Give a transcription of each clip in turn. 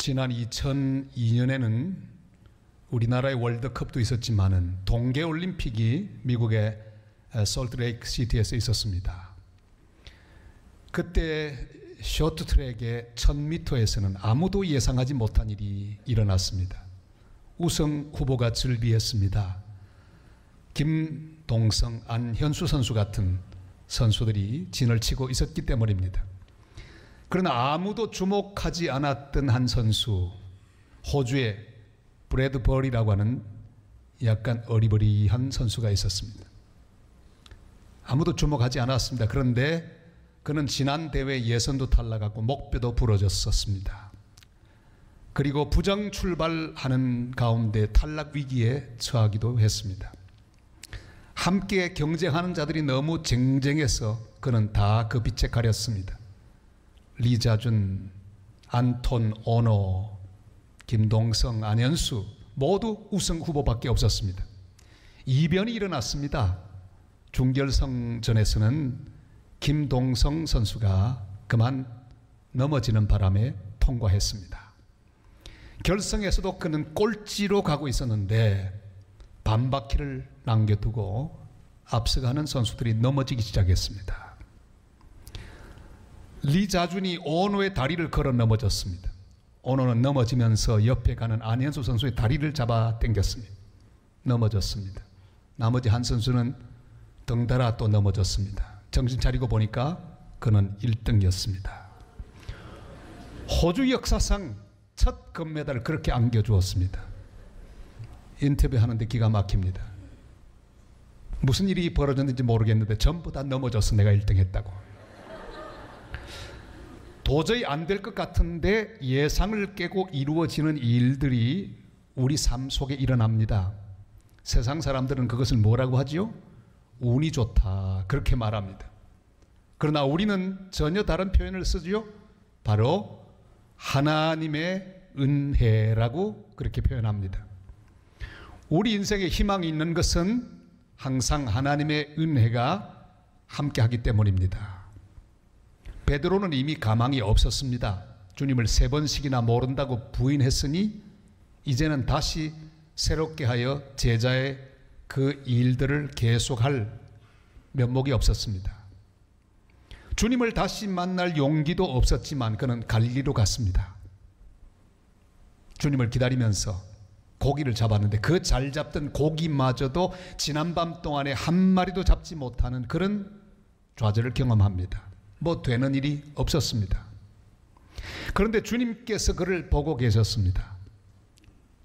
지난 2002년에는 우리나라의 월드컵도 있었지만은 동계올림픽이 미국의 솔트레이크 시티에서 있었습니다. 그때 쇼트트랙의 1000m에서는 아무도 예상하지 못한 일이 일어났습니다. 우승 후보가 즐비했습니다. 김동성, 안현수 선수 같은 선수들이 진을 치고 있었기 때문입니다. 그러나 아무도 주목하지 않았던 한 선수, 호주의 브래드 버리라고 하는 약간 어리버리한 선수가 있었습니다. 아무도 주목하지 않았습니다. 그런데 그는 지난 대회 예선도 탈락하고 목뼈도 부러졌었습니다. 그리고 부정 출발하는 가운데 탈락 위기에 처하기도 했습니다. 함께 경쟁하는 자들이 너무 쟁쟁해서 그는 다 그 빛에 가렸습니다. 리자준, 안톤 오노, 김동성, 안현수 모두 우승 후보밖에 없었습니다. 이변이 일어났습니다. 중결승전에서는 김동성 선수가 그만 넘어지는 바람에 통과했습니다. 결승에서도 그는 꼴찌로 가고 있었는데 반바퀴를 남겨두고 앞서가는 선수들이 넘어지기 시작했습니다. 리자준이 오노의 다리를 걸어 넘어졌습니다. 오노는 넘어지면서 옆에 가는 안현수 선수의 다리를 잡아 당겼습니다. 넘어졌습니다. 나머지 한 선수는 덩달아 또 넘어졌습니다. 정신 차리고 보니까 그는 1등이었습니다. 호주 역사상 첫 금메달을 그렇게 안겨주었습니다. 인터뷰하는데 기가 막힙니다. 무슨 일이 벌어졌는지 모르겠는데 전부 다 넘어져서 내가 1등 했다고. 도저히 안 될 것 같은데 예상을 깨고 이루어지는 일들이 우리 삶 속에 일어납니다. 세상 사람들은 그것을 뭐라고 하지요? 운이 좋다 그렇게 말합니다. 그러나 우리는 전혀 다른 표현을 쓰지요. 바로 하나님의 은혜라고 그렇게 표현합니다. 우리 인생에 희망이 있는 것은 항상 하나님의 은혜가 함께하기 때문입니다. 베드로는 이미 가망이 없었습니다. 주님을 3번씩이나 모른다고 부인했으니 이제는 다시 새롭게 하여 제자의 그 일들을 계속할 면목이 없었습니다. 주님을 다시 만날 용기도 없었지만 그는 갈릴리로 갔습니다. 주님을 기다리면서 고기를 잡았는데 그 잘 잡던 고기마저도 지난밤 동안에 한 마리도 잡지 못하는 그런 좌절을 경험합니다. 뭐 되는 일이 없었습니다. 그런데 주님께서 그를 보고 계셨습니다.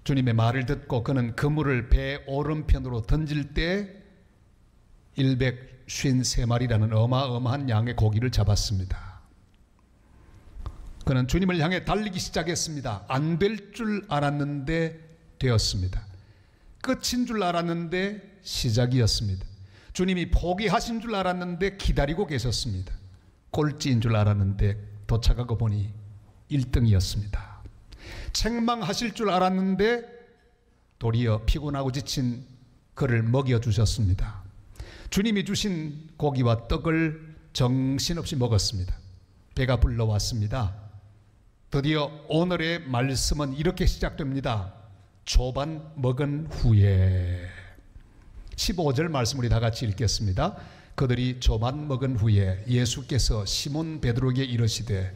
주님의 말을 듣고 그는 그물을 배 오른편으로 던질 때 153마리라는 어마어마한 양의 고기를 잡았습니다. 그는 주님을 향해 달리기 시작했습니다. 안 될 줄 알았는데 되었습니다. 끝인 줄 알았는데 시작이었습니다. 주님이 포기하신 줄 알았는데 기다리고 계셨습니다. 꼴찌인 줄 알았는데 도착하고 보니 1등이었습니다. 책망하실 줄 알았는데 도리어 피곤하고 지친 그를 먹여주셨습니다. 주님이 주신 고기와 떡을 정신없이 먹었습니다. 배가 불러왔습니다. 드디어 오늘의 말씀은 이렇게 시작됩니다. 조반 먹은 후에 15절 말씀 우리 다 같이 읽겠습니다. 그들이 조반 먹은 후에 예수께서 시몬 베드로에게 이르시되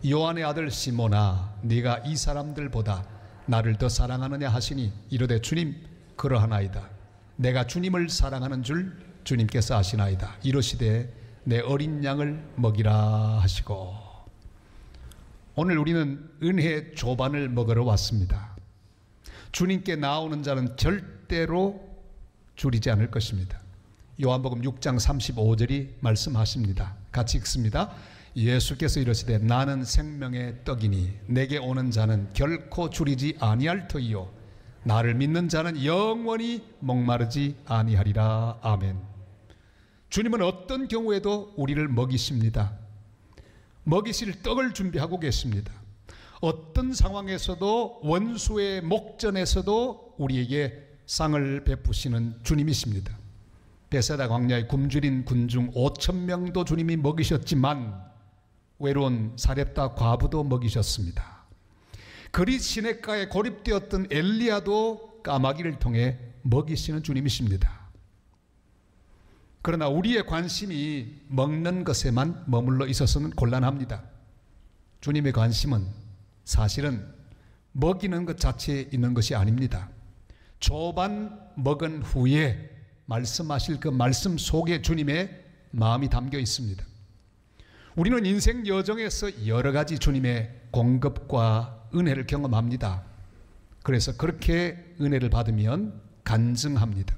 요한의 아들 시몬아 네가 이 사람들보다 나를 더 사랑하느냐 하시니 이르되 주님 그러하나이다. 내가 주님을 사랑하는 줄 주님께서 아시나이다. 이르시되 내 어린 양을 먹이라 하시고. 오늘 우리는 은혜 조반을 먹으러 왔습니다. 주님께 나오는 자는 절대로 줄이지 않을 것입니다. 요한복음 6장 35절이 말씀하십니다. 같이 읽습니다. 예수께서 이르시되 나는 생명의 떡이니 내게 오는 자는 결코 줄이지 아니할 터이요 나를 믿는 자는 영원히 목마르지 아니하리라. 아멘. 주님은 어떤 경우에도 우리를 먹이십니다. 먹이실 떡을 준비하고 계십니다. 어떤 상황에서도 원수의 목전에서도 우리에게 상을 베푸시는 주님이십니다. 베세다 광야의 굶주린 군중 5,000명도 주님이 먹이셨지만 외로운 사렙다 과부도 먹이셨습니다. 그리 시냇가에 고립되었던 엘리야도 까마귀를 통해 먹이시는 주님이십니다. 그러나 우리의 관심이 먹는 것에만 머물러 있어서는 곤란합니다. 주님의 관심은 사실은 먹이는 것 자체에 있는 것이 아닙니다. 조반 먹은 후에 말씀하실 그 말씀 속에 주님의 마음이 담겨 있습니다. 우리는 인생 여정에서 여러 가지 주님의 공급과 은혜를 경험합니다. 그래서 그렇게 은혜를 받으면 간증합니다.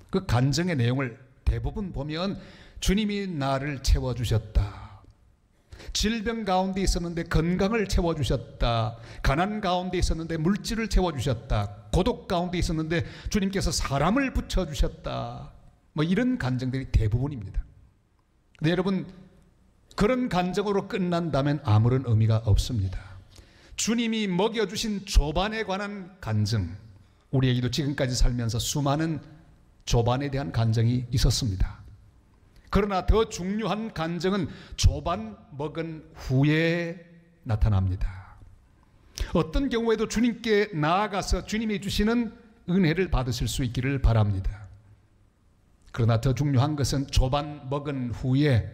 그 간증의 내용을 대부분 보면 주님이 나를 채워주셨다, 질병 가운데 있었는데 건강을 채워주셨다, 가난 가운데 있었는데 물질을 채워주셨다, 고독 가운데 있었는데 주님께서 사람을 붙여주셨다, 뭐 이런 간증들이 대부분입니다. 근데 여러분, 그런 간증으로 끝난다면 아무런 의미가 없습니다. 주님이 먹여주신 조반에 관한 간증, 우리에게도 지금까지 살면서 수많은 조반에 대한 간증이 있었습니다. 그러나 더 중요한 간증은 조반 먹은 후에 나타납니다. 어떤 경우에도 주님께 나아가서 주님이 주시는 은혜를 받으실 수 있기를 바랍니다. 그러나 더 중요한 것은 조반 먹은 후에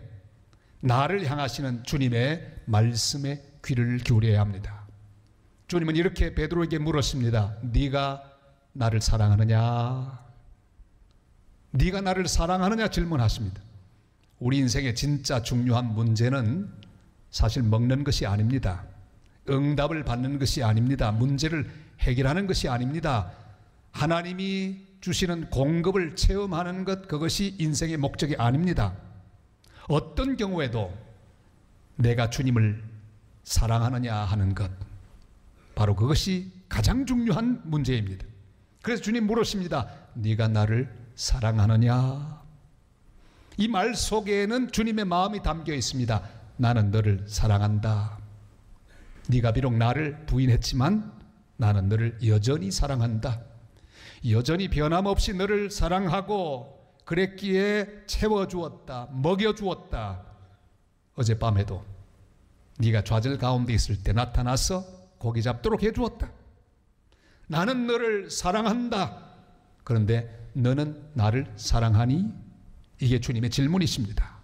나를 향하시는 주님의 말씀에 귀를 기울여야 합니다. 주님은 이렇게 베드로에게 물으십니다. 네가 나를 사랑하느냐? 네가 나를 사랑하느냐 질문하십니다. 우리 인생의 진짜 중요한 문제는 사실 먹는 것이 아닙니다. 응답을 받는 것이 아닙니다. 문제를 해결하는 것이 아닙니다. 하나님이 주시는 공급을 체험하는 것, 그것이 인생의 목적이 아닙니다. 어떤 경우에도 내가 주님을 사랑하느냐 하는 것, 바로 그것이 가장 중요한 문제입니다. 그래서 주님 물으십니다. 네가 나를 사랑하느냐? 이 말 속에는 주님의 마음이 담겨 있습니다. 나는 너를 사랑한다. 네가 비록 나를 부인했지만 나는 너를 여전히 사랑한다. 여전히 변함없이 너를 사랑하고 그랬기에 채워주었다, 먹여주었다. 어젯밤에도 네가 좌절 가운데 있을 때 나타나서 고기 잡도록 해주었다. 나는 너를 사랑한다. 그런데 너는 나를 사랑하니? 이게 주님의 질문이십니다.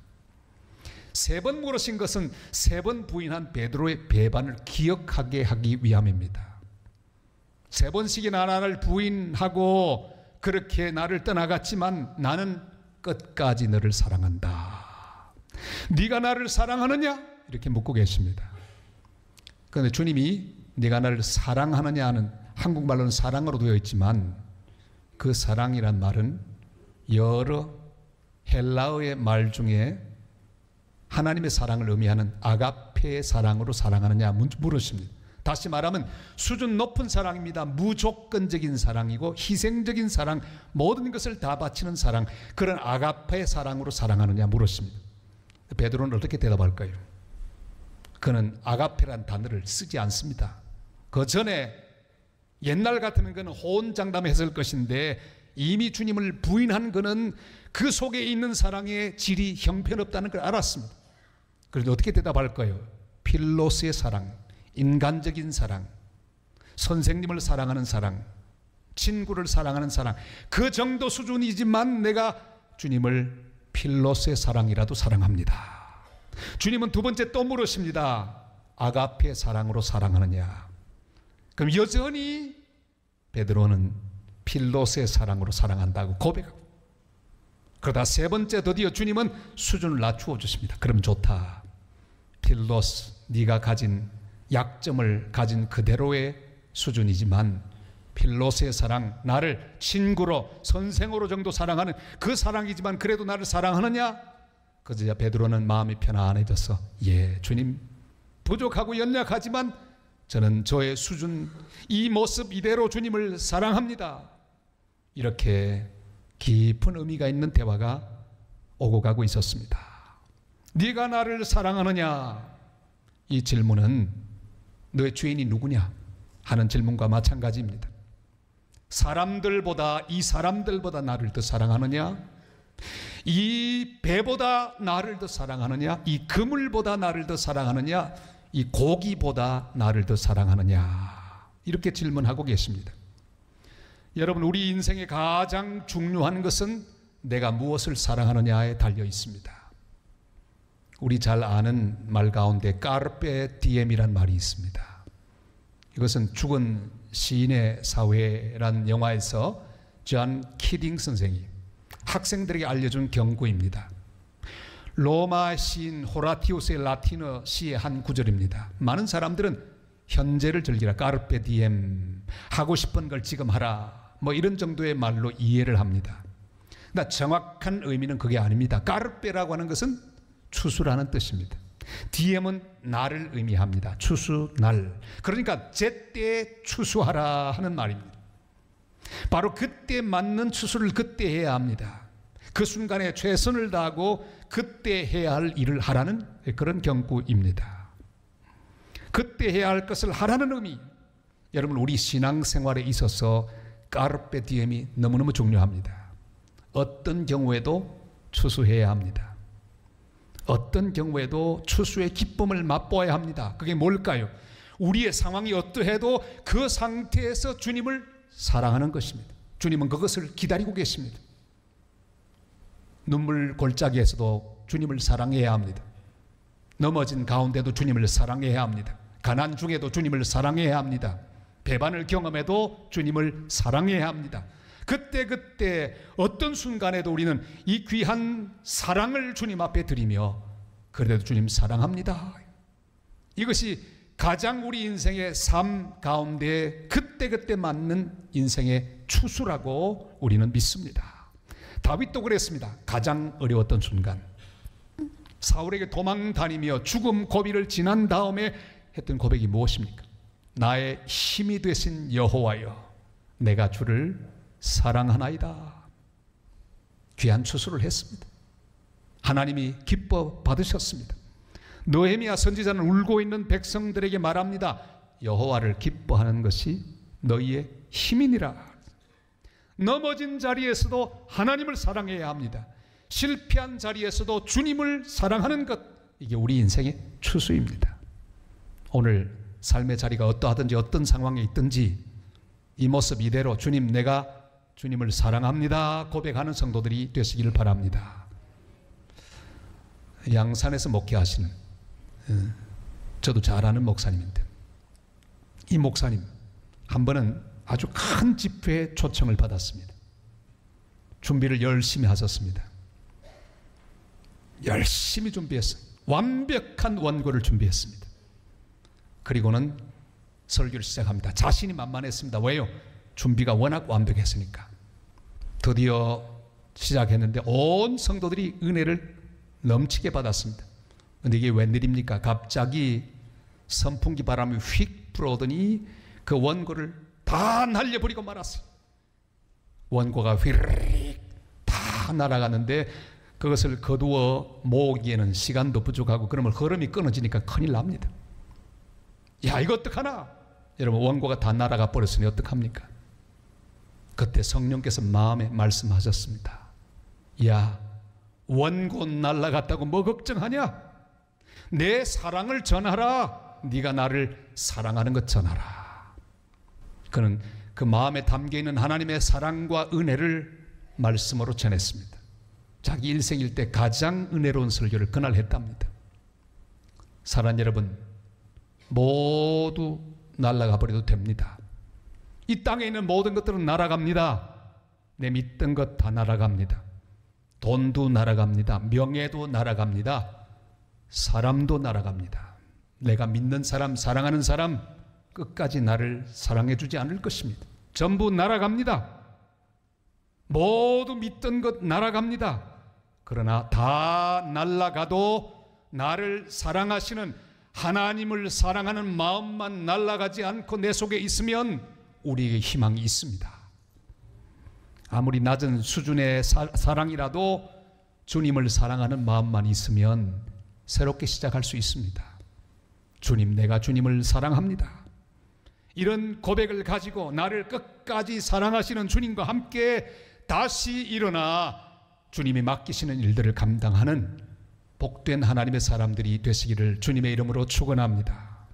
3번 물으신 것은 3번 부인한 베드로의 배반을 기억하게 하기 위함입니다. 3번씩이나 나를 부인하고 그렇게 나를 떠나갔지만 나는 끝까지 너를 사랑한다. 네가 나를 사랑하느냐? 이렇게 묻고 계십니다. 그런데 주님이 네가 나를 사랑하느냐 하는, 한국말로는 사랑으로 되어 있지만 그 사랑이란 말은 여러 헬라어의 말 중에 하나님의 사랑을 의미하는 아가페의 사랑으로 사랑하느냐 물으십니다. 다시 말하면 수준 높은 사랑입니다. 무조건적인 사랑이고 희생적인 사랑, 모든 것을 다 바치는 사랑, 그런 아가페의 사랑으로 사랑하느냐 물으십니다. 베드로는 어떻게 대답할까요? 그는 아가페란 단어를 쓰지 않습니다. 그 전에 옛날 같으면 그는 호언장담했을 것인데 이미 주님을 부인한 그는 그 속에 있는 사랑의 질이 형편없다는 걸 알았습니다. 그런데 어떻게 대답할까요? 필로스의 사랑, 인간적인 사랑, 선생님을 사랑하는 사랑, 친구를 사랑하는 사랑, 그 정도 수준이지만 내가 주님을 필로스의 사랑이라도 사랑합니다. 주님은 두 번째 또 물으십니다. 아가페의 사랑으로 사랑하느냐? 그럼 여전히 베드로는 필로스의 사랑으로 사랑한다고 고백하고, 그러다 3번째 드디어 주님은 수준을 낮추어 주십니다. 그럼 좋다. 필로스, 네가 가진 약점을 가진 그대로의 수준이지만 필로스의 사랑, 나를 친구로 선생으로 정도 사랑하는 그 사랑이지만 그래도 나를 사랑하느냐? 그제야 베드로는 마음이 편안해져서 예, 주님 부족하고 연약하지만 저는 저의 수준, 이 모습 이대로 주님을 사랑합니다. 이렇게 깊은 의미가 있는 대화가 오고 가고 있었습니다. 네가 나를 사랑하느냐? 이 질문은 너의 주인이 누구냐 하는 질문과 마찬가지입니다. 사람들보다, 이 사람들보다 나를 더 사랑하느냐? 이 배보다 나를 더 사랑하느냐? 이 그물보다 나를 더 사랑하느냐? 이 고기보다 나를 더 사랑하느냐? 이렇게 질문하고 계십니다. 여러분, 우리 인생의 가장 중요한 것은 내가 무엇을 사랑하느냐에 달려 있습니다. 우리 잘 아는 말 가운데 까르페 디엠이란 말이 있습니다. 이것은 죽은 시인의 사회라는 영화에서 존 키딩 선생이 학생들에게 알려준 경고입니다. 로마 시인 호라티우스의 라틴어 시의 한 구절입니다. 많은 사람들은 현재를 즐기라, 까르페 디엠, 하고 싶은 걸 지금 하라, 뭐 이런 정도의 말로 이해를 합니다. 그러나 정확한 의미는 그게 아닙니다. 까르페라고 하는 것은 추수라는 뜻입니다. 디엠은 날을 의미합니다. 추수, 날. 그러니까 제때에 추수하라 하는 말입니다. 바로 그때 맞는 추수를 그때 해야 합니다. 그 순간에 최선을 다하고 그때 해야 할 일을 하라는 그런 경고입니다. 그때 해야 할 것을 하라는 의미. 여러분, 우리 신앙생활에 있어서 까르페 디엠이 너무너무 중요합니다. 어떤 경우에도 추수해야 합니다. 어떤 경우에도 추수의 기쁨을 맛보아야 합니다. 그게 뭘까요? 우리의 상황이 어떠해도 그 상태에서 주님을 사랑하는 것입니다. 주님은 그것을 기다리고 계십니다. 눈물 골짜기에서도 주님을 사랑해야 합니다. 넘어진 가운데도 주님을 사랑해야 합니다. 가난 중에도 주님을 사랑해야 합니다. 배반을 경험해도 주님을 사랑해야 합니다. 그때 어떤 순간에도 우리는 이 귀한 사랑을 주님 앞에 드리며 그래도 주님 사랑합니다. 이것이 가장 우리 인생의 삶 가운데 그때 맞는 인생의 추수라고 우리는 믿습니다. 다윗도 그랬습니다. 가장 어려웠던 순간, 사울에게 도망 다니며 죽음 고비를 지난 다음에 했던 고백이 무엇입니까? 나의 힘이 되신 여호와여, 내가 주를 사랑하나이다. 귀한 추수를 했습니다. 하나님이 기뻐 받으셨습니다. 느헤미야 선지자는 울고 있는 백성들에게 말합니다. 여호와를 기뻐하는 것이 너희의 힘이니라. 넘어진 자리에서도 하나님을 사랑해야 합니다. 실패한 자리에서도 주님을 사랑하는 것, 이게 우리 인생의 추수입니다. 오늘 삶의 자리가 어떠하든지 어떤 상황에 있든지 이 모습 이대로 주님, 내가 주님을 사랑합니다 고백하는 성도들이 되시기를 바랍니다. 양산에서 목회하시는 저도 잘 아는 목사님인데, 이 목사님 한 번은 아주 큰 집회에 초청을 받았습니다. 준비를 열심히 하셨습니다. 열심히 준비했어요. 완벽한 원고를 준비했습니다. 그리고는 설교를 시작합니다. 자신이 만만했습니다. 왜요? 준비가 워낙 완벽했으니까. 드디어 시작했는데 온 성도들이 은혜를 넘치게 받았습니다. 그런데 이게 웬일입니까? 갑자기 선풍기 바람이 휙 불어오더니 그 원고를 다 날려버리고 말았어요. 원고가 휘르륵 다 날아가는데 그것을 거두어 모으기에는 시간도 부족하고, 그러면 흐름이 끊어지니까 큰일 납니다. 야, 이거 어떡하나? 여러분, 원고가 다 날아가 버렸으니 어떡합니까? 그때 성령께서 마음에 말씀하셨습니다. 야, 원고 날아갔다고 뭐 걱정하냐? 내 사랑을 전하라. 네가 나를 사랑하는 것 전하라. 그는 그 마음에 담겨있는 하나님의 사랑과 은혜를 말씀으로 전했습니다. 자기 일생일 때 가장 은혜로운 설교를 그날 했답니다. 사랑하는 여러분, 모두 날아가 버려도 됩니다. 이 땅에 있는 모든 것들은 날아갑니다. 내 믿던 것 다 날아갑니다. 돈도 날아갑니다. 명예도 날아갑니다. 사람도 날아갑니다. 내가 믿는 사람, 사랑하는 사람 끝까지 나를 사랑해 주지 않을 것입니다. 전부 날아갑니다. 모두 믿던 것 날아갑니다. 그러나 다 날아가도 나를 사랑하시는 하나님을 사랑하는 마음만 날아가지 않고 내 속에 있으면 우리에게 희망이 있습니다. 아무리 낮은 수준의 사랑이라도 주님을 사랑하는 마음만 있으면 새롭게 시작할 수 있습니다. 주님, 내가 주님을 사랑합니다. 이런 고백을 가지고 나를 끝까지 사랑하시는 주님과 함께 다시 일어나 주님이 맡기시는 일들을 감당하는 복된 하나님의 사람들이 되시기를 주님의 이름으로 축원합니다.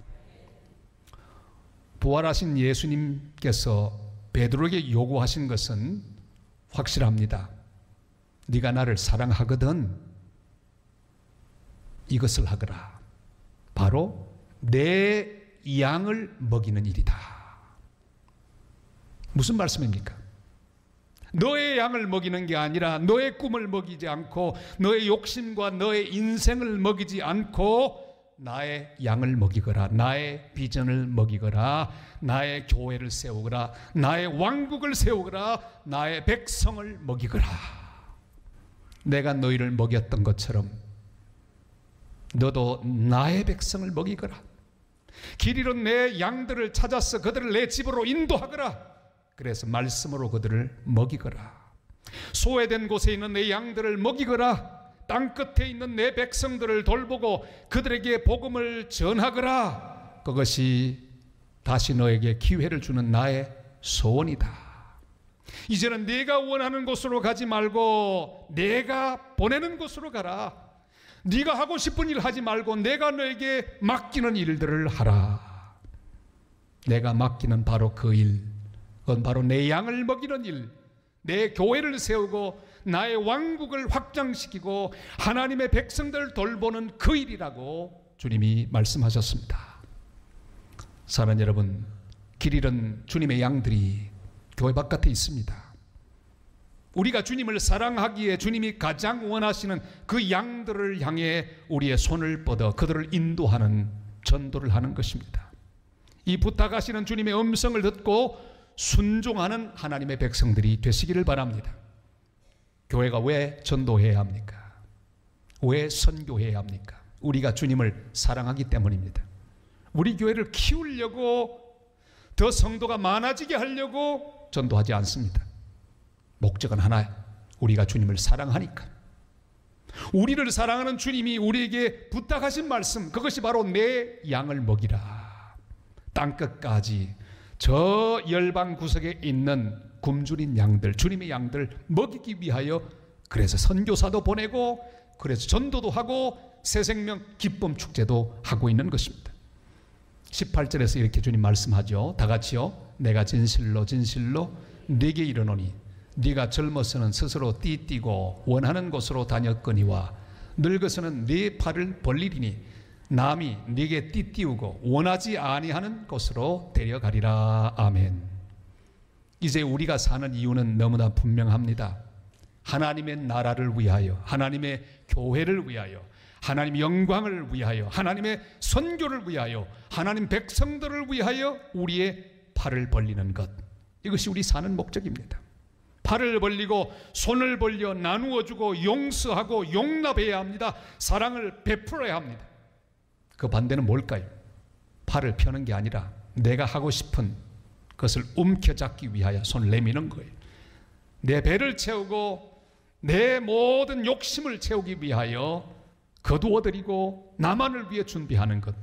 부활하신 예수님께서 베드로에게 요구하신 것은 확실합니다. 네가 나를 사랑하거든 이것을 하거라. 바로 내 양을 먹이는 일이다. 무슨 말씀입니까? 너의 양을 먹이는 게 아니라 너의 꿈을 먹이지 않고 너의 욕심과 너의 인생을 먹이지 않고 나의 양을 먹이거라. 나의 비전을 먹이거라. 나의 교회를 세우거라. 나의 왕국을 세우거라. 나의 백성을 먹이거라. 내가 너희를 먹였던 것처럼 너도 나의 백성을 먹이거라. 길 잃은 내 양들을 찾아서 그들을 내 집으로 인도하거라. 그래서 말씀으로 그들을 먹이거라. 소외된 곳에 있는 내 양들을 먹이거라. 땅끝에 있는 내 백성들을 돌보고 그들에게 복음을 전하거라. 그것이 다시 너에게 기회를 주는 나의 소원이다. 이제는 네가 원하는 곳으로 가지 말고 내가 보내는 곳으로 가라. 네가 하고 싶은 일 하지 말고 내가 너에게 맡기는 일들을 하라. 내가 맡기는 바로 그 일, 그건 바로 내 양을 먹이는 일, 내 교회를 세우고 나의 왕국을 확장시키고 하나님의 백성들을 돌보는 그 일이라고 주님이 말씀하셨습니다. 사랑하는 여러분, 길 잃은 주님의 양들이 교회 바깥에 있습니다. 우리가 주님을 사랑하기에 주님이 가장 원하시는 그 양들을 향해 우리의 손을 뻗어 그들을 인도하는 전도를 하는 것입니다. 이 부탁하시는 주님의 음성을 듣고 순종하는 하나님의 백성들이 되시기를 바랍니다. 교회가 왜 전도해야 합니까? 왜 선교해야 합니까? 우리가 주님을 사랑하기 때문입니다. 우리 교회를 키우려고, 더 성도가 많아지게 하려고 전도하지 않습니다. 목적은 하나예요. 우리가 주님을 사랑하니까. 우리를 사랑하는 주님이 우리에게 부탁하신 말씀, 그것이 바로 내 양을 먹이라. 땅끝까지 저 열방 구석에 있는 굶주린 양들, 주님의 양들 먹이기 위하여, 그래서 선교사도 보내고 그래서 전도도 하고 새생명 기쁨 축제도 하고 있는 것입니다. 18절에서 이렇게 주님 말씀하죠. 다 같이요. 내가 진실로 진실로 네게 이르노니 네가 젊어서는 스스로 띠띠고 원하는 곳으로 다녔거니와 늙어서는 네 팔을 벌리리니 남이 네게 띠띠우고 원하지 아니하는 곳으로 데려가리라. 아멘. 이제 우리가 사는 이유는 너무나 분명합니다. 하나님의 나라를 위하여, 하나님의 교회를 위하여, 하나님의 영광을 위하여, 하나님의 선교를 위하여, 하나님 백성들을 위하여 우리의 팔을 벌리는 것, 이것이 우리 사는 목적입니다. 팔을 벌리고 손을 벌려 나누어주고 용서하고 용납해야 합니다. 사랑을 베풀어야 합니다. 그 반대는 뭘까요? 팔을 펴는 게 아니라 내가 하고 싶은 것을 움켜잡기 위하여 손을 내미는 거예요. 내 배를 채우고 내 모든 욕심을 채우기 위하여 거두어드리고 나만을 위해 준비하는 것.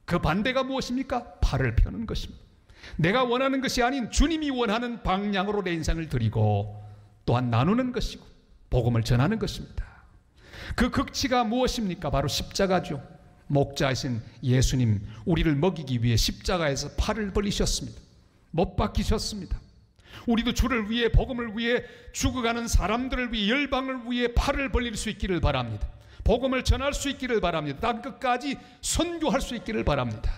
그 반대가 무엇입니까? 팔을 펴는 것입니다. 내가 원하는 것이 아닌 주님이 원하는 방향으로 내 인생을 드리고 또한 나누는 것이고 복음을 전하는 것입니다. 그 극치가 무엇입니까? 바로 십자가죠. 목자이신 예수님, 우리를 먹이기 위해 십자가에서 팔을 벌리셨습니다. 못 박히셨습니다. 우리도 주를 위해, 복음을 위해, 죽어가는 사람들을 위해, 열방을 위해 팔을 벌릴 수 있기를 바랍니다. 복음을 전할 수 있기를 바랍니다. 땅끝까지 선교할 수 있기를 바랍니다.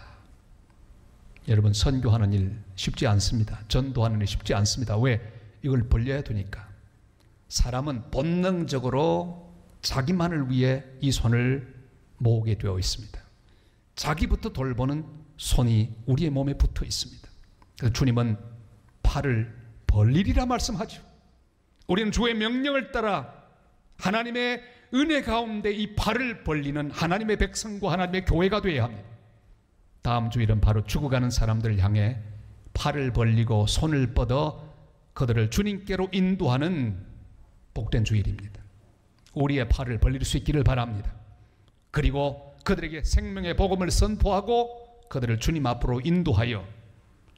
여러분, 선교하는 일 쉽지 않습니다. 전도하는 일 쉽지 않습니다. 왜? 이걸 벌려야 되니까. 사람은 본능적으로 자기만을 위해 이 손을 모으게 되어 있습니다. 자기부터 돌보는 손이 우리의 몸에 붙어 있습니다. 그래서 주님은 팔을 벌리리라 말씀하죠. 우리는 주의 명령을 따라 하나님의 은혜 가운데 이 팔을 벌리는 하나님의 백성과 하나님의 교회가 되어야 합니다. 다음 주일은 바로 죽어가는 사람들을 향해 팔을 벌리고 손을 뻗어 그들을 주님께로 인도하는 복된 주일입니다. 우리의 팔을 벌릴 수 있기를 바랍니다. 그리고 그들에게 생명의 복음을 선포하고 그들을 주님 앞으로 인도하여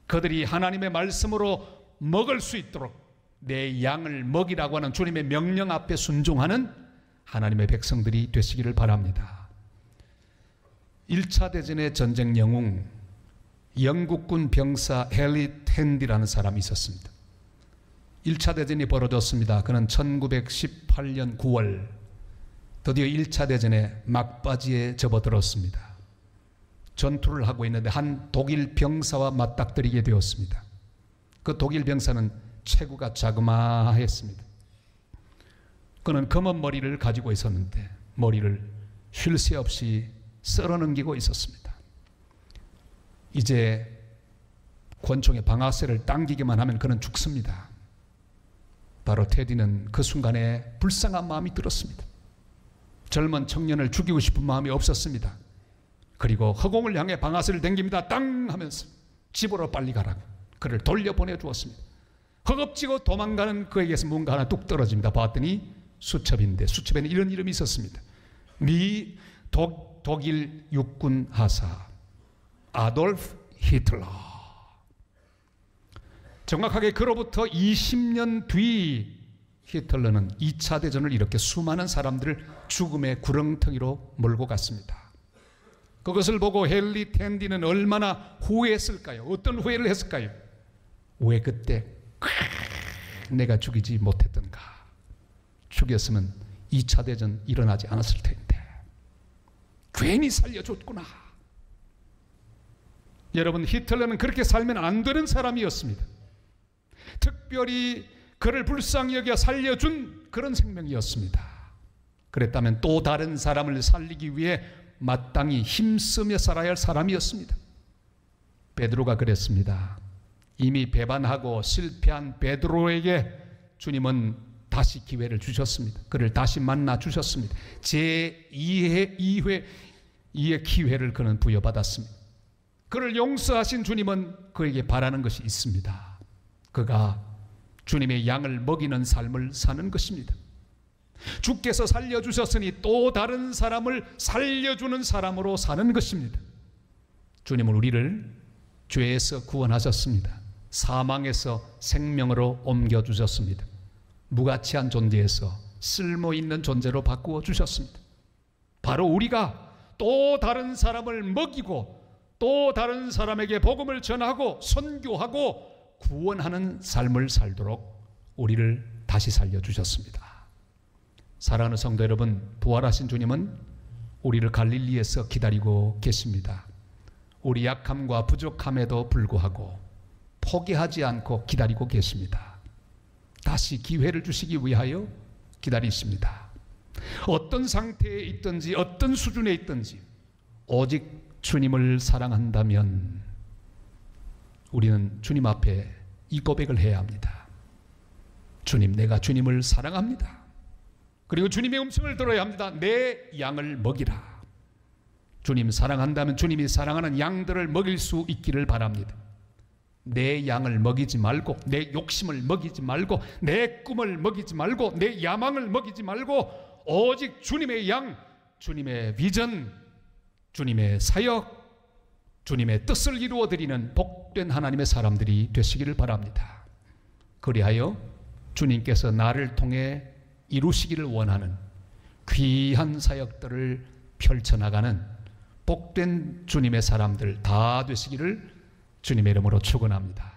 그들이 하나님의 말씀으로 먹을 수 있도록 내 양을 먹이라고 하는 주님의 명령 앞에 순종하는 하나님의 백성들이 되시기를 바랍니다. 1차 대전의 전쟁 영웅 영국군 병사 헨리 텐디라는 사람이 있었습니다. 1차 대전이 벌어졌습니다. 그는 1918년 9월 드디어 1차 대전에 막바지에 접어들었습니다. 전투를 하고 있는데 한 독일 병사와 맞닥뜨리게 되었습니다. 그 독일 병사는 체구가 자그마했습니다. 그는 검은 머리를 가지고 있었는데 머리를 쉴 새 없이 썰어넘기고 있었습니다. 이제 권총의 방아쇠를 당기기만 하면 그는 죽습니다. 바로 테디는 그 순간에 불쌍한 마음이 들었습니다. 젊은 청년을 죽이고 싶은 마음이 없었습니다. 그리고 허공을 향해 방아쇠를 당깁니다. 땅 하면서 집으로 빨리 가라고 그를 돌려보내 주었습니다. 허겁지겁 도망가는 그에게서 뭔가 하나 뚝 떨어집니다. 봤더니 수첩인데 수첩에는 이런 이름이 있었습니다. 독일 육군 하사 아돌프 히틀러. 정확하게 그로부터 20년 뒤 히틀러는 2차 대전을 일으켜 수많은 사람들을 죽음의 구렁텅이로 몰고 갔습니다. 그것을 보고 헨리 텐디는 얼마나 후회했을까요? 어떤 후회를 했을까요? 왜 그때 내가 죽이지 못했던가? 죽였으면 2차 대전 일어나지 않았을 텐데 괜히 살려줬구나. 여러분, 히틀러는 그렇게 살면 안 되는 사람이었습니다. 특별히 그를 불쌍히 여겨 살려준 그런 생명이었습니다. 그랬다면 또 다른 사람을 살리기 위해 마땅히 힘쓰며 살아야 할 사람이었습니다. 베드로가 그랬습니다. 이미 배반하고 실패한 베드로에게 주님은 다시 기회를 주셨습니다. 그를 다시 만나 주셨습니다. 제2의 기회를 그는 부여받았습니다. 그를 용서하신 주님은 그에게 바라는 것이 있습니다. 그가 주님의 양을 먹이는 삶을 사는 것입니다. 주께서 살려주셨으니 또 다른 사람을 살려주는 사람으로 사는 것입니다. 주님은 우리를 죄에서 구원하셨습니다. 사망에서 생명으로 옮겨주셨습니다. 무가치한 존재에서 쓸모있는 존재로 바꾸어 주셨습니다. 바로 우리가 또 다른 사람을 먹이고 또 다른 사람에게 복음을 전하고 선교하고 구원하는 삶을 살도록 우리를 다시 살려주셨습니다. 사랑하는 성도 여러분, 부활하신 주님은 우리를 갈릴리에서 기다리고 계십니다. 우리 약함과 부족함에도 불구하고 포기하지 않고 기다리고 계십니다. 다시 기회를 주시기 위하여 기다리십니다. 어떤 상태에 있든지 어떤 수준에 있든지 오직 주님을 사랑한다면 우리는 주님 앞에 이 고백을 해야 합니다. 주님, 내가 주님을 사랑합니다. 그리고 주님의 음성을 들어야 합니다. 내 양을 먹이라. 주님 사랑한다면 주님이 사랑하는 양들을 먹일 수 있기를 바랍니다. 내 양을 먹이지 말고 내 욕심을 먹이지 말고 내 꿈을 먹이지 말고 내 야망을 먹이지 말고 오직 주님의 양, 주님의 비전, 주님의 사역, 주님의 뜻을 이루어드리는 복된 하나님의 사람들이 되시기를 바랍니다. 그리하여 주님께서 나를 통해 이루시기를 원하는 귀한 사역들을 펼쳐나가는 복된 주님의 사람들 다 되시기를 주님의 이름으로 축원합니다.